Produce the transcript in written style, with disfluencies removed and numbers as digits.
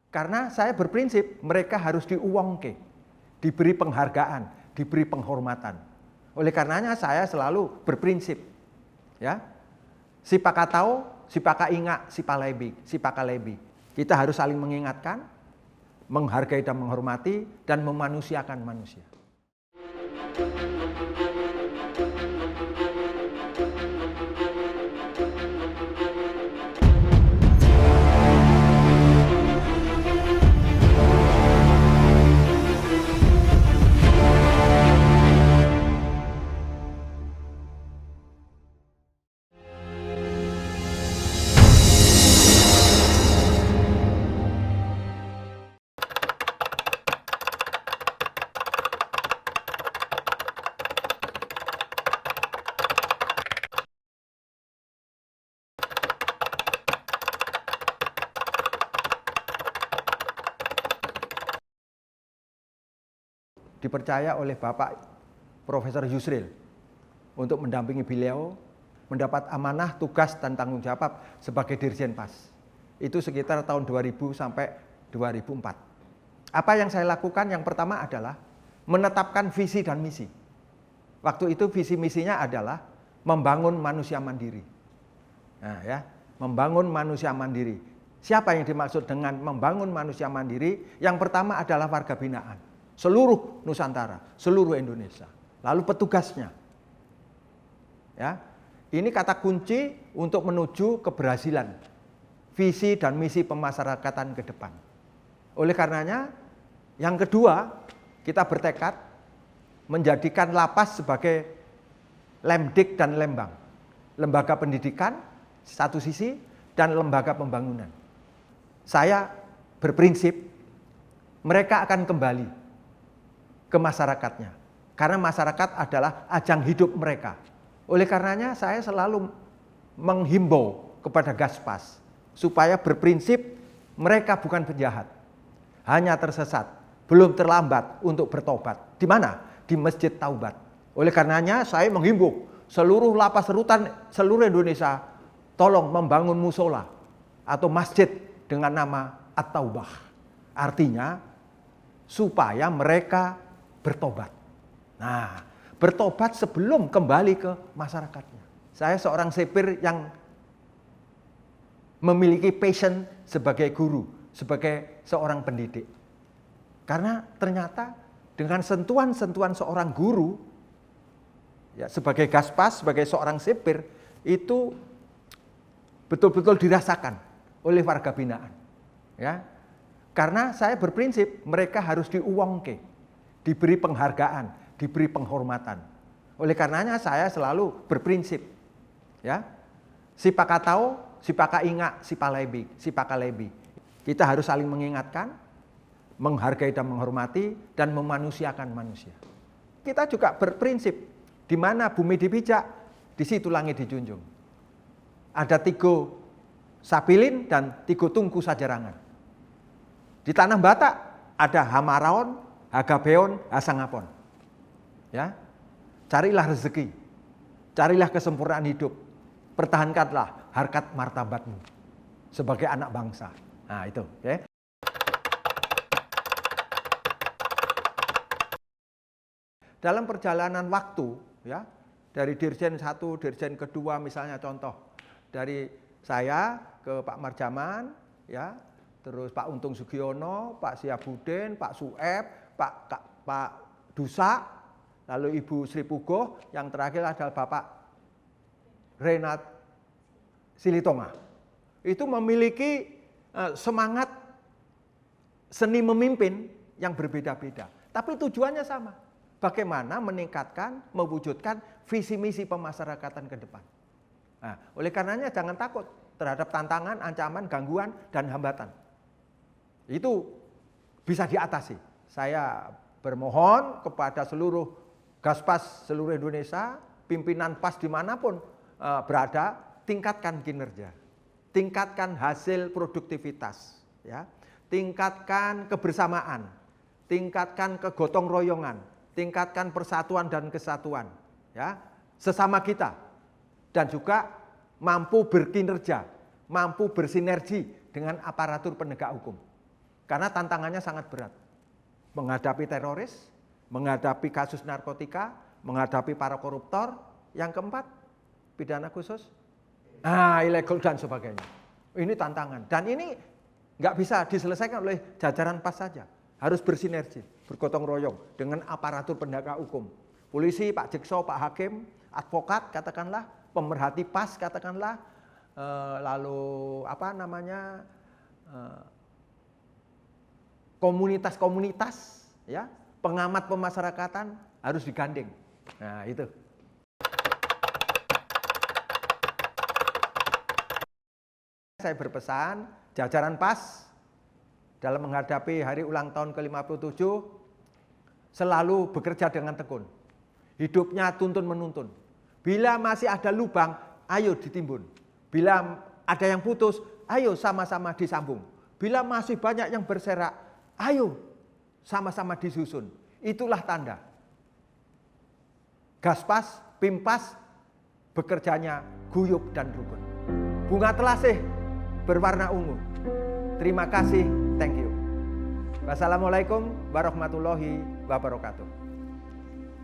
Karena saya berprinsip mereka harus diuwongke, diberi penghargaan, diberi penghormatan. Oleh karenanya saya selalu berprinsip, ya, si pakatau, si pakainga, si pakalebi. Kita harus saling mengingatkan, menghargai dan menghormati, dan memanusiakan manusia. Dipercaya oleh Bapak Profesor Yusril untuk mendampingi beliau mendapat amanah, tugas, dan tanggung jawab sebagai Dirjen Pas. Itu sekitar tahun 2000 sampai 2004. Apa yang saya lakukan? Yang pertama adalah menetapkan visi dan misi. Waktu itu visi misinya adalah membangun manusia mandiri. Nah, ya, membangun manusia mandiri. Siapa yang dimaksud dengan membangun manusia mandiri? Yang pertama adalah warga binaan. Seluruh Nusantara, seluruh Indonesia. Lalu petugasnya. Ya. Ini kata kunci untuk menuju keberhasilan visi dan misi pemasyarakatan ke depan. Oleh karenanya, yang kedua, kita bertekad menjadikan lapas sebagai Lemdik dan Lembang. Lembaga pendidikan satu sisi dan lembaga pembangunan. Saya berprinsip mereka akan kembali ke masyarakatnya. Karena masyarakat adalah ajang hidup mereka. Oleh karenanya saya selalu menghimbau kepada Gaspas supaya berprinsip mereka bukan penjahat. Hanya tersesat, belum terlambat untuk bertobat. Di mana? Di Masjid Taubat. Oleh karenanya saya menghimbau seluruh lapas rutan seluruh Indonesia tolong membangun musola atau masjid dengan nama At-Taubah. Artinya supaya mereka bertobat. Nah, bertobat sebelum kembali ke masyarakatnya. Saya seorang sipir yang memiliki passion sebagai guru, sebagai seorang pendidik. Karena ternyata dengan sentuhan-sentuhan seorang guru, ya, sebagai Gaspas, sebagai seorang sipir, itu betul-betul dirasakan oleh warga binaan. Ya. Karena saya berprinsip mereka harus diuwongke, diberi penghargaan, diberi penghormatan. Oleh karenanya saya selalu berprinsip, ya, si pakatau, si pakainga, si pakalebi. Kita harus saling mengingatkan, menghargai dan menghormati, dan memanusiakan manusia. Kita juga berprinsip, di mana bumi dipijak, di situ langit dijunjung. Ada 3 sabilin dan 3 tungku sajarangan. Di tanah Batak ada Hamaraon, Hagabeon, Hasangapon. Ya. Carilah rezeki. Carilah kesempurnaan hidup. Pertahankanlah harkat martabatmu sebagai anak bangsa. Nah, itu, ya. Dalam perjalanan waktu, ya, dari Dirjen 1, Dirjen kedua misalnya contoh, dari saya ke Pak Marjaman, ya, terus Pak Untung Sugiono, Pak Siabudin, Pak Sueb, Pak Dusak, lalu Ibu Sri Pugoh, yang terakhir adalah Bapak Renat Silitonga. Itu memiliki semangat seni memimpin yang berbeda-beda. Tapi tujuannya sama. Bagaimana meningkatkan, mewujudkan visi misi pemasyarakatan ke depan. Nah, oleh karenanya jangan takut terhadap tantangan, ancaman, gangguan, dan hambatan. Itu bisa diatasi. Saya bermohon kepada seluruh Gaspas seluruh Indonesia, pimpinan PAS dimanapun berada, tingkatkan kinerja, tingkatkan hasil produktivitas, ya, tingkatkan kebersamaan, tingkatkan kegotong royongan, tingkatkan persatuan dan kesatuan, ya, sesama kita, dan juga mampu berkinerja, mampu bersinergi dengan aparatur penegak hukum. Karena tantangannya sangat berat. Menghadapi teroris, menghadapi kasus narkotika, menghadapi para koruptor. Yang keempat, pidana khusus, ilegal dan sebagainya. Ini tantangan. Dan ini nggak bisa diselesaikan oleh jajaran PAS saja. Harus bersinergi, bergotong royong dengan aparatur penegak hukum. Polisi, Pak Jekso, Pak Hakim, advokat katakanlah, pemerhati PAS katakanlah, lalu komunitas-komunitas, ya, pengamat pemasyarakatan harus digandeng. Nah, itu. Saya berpesan, jajaran PAS dalam menghadapi hari ulang tahun ke-57 selalu bekerja dengan tekun. Hidupnya tuntun-menuntun. Bila masih ada lubang, ayo ditimbun. Bila ada yang putus, ayo sama-sama disambung. Bila masih banyak yang berserak, ayo sama-sama disusun. Itulah tanda. Gaspas, Pimpas, bekerjanya guyup dan rukun. Bunga telasih berwarna ungu. Terima kasih, thank you. Wassalamualaikum warahmatullahi wabarakatuh.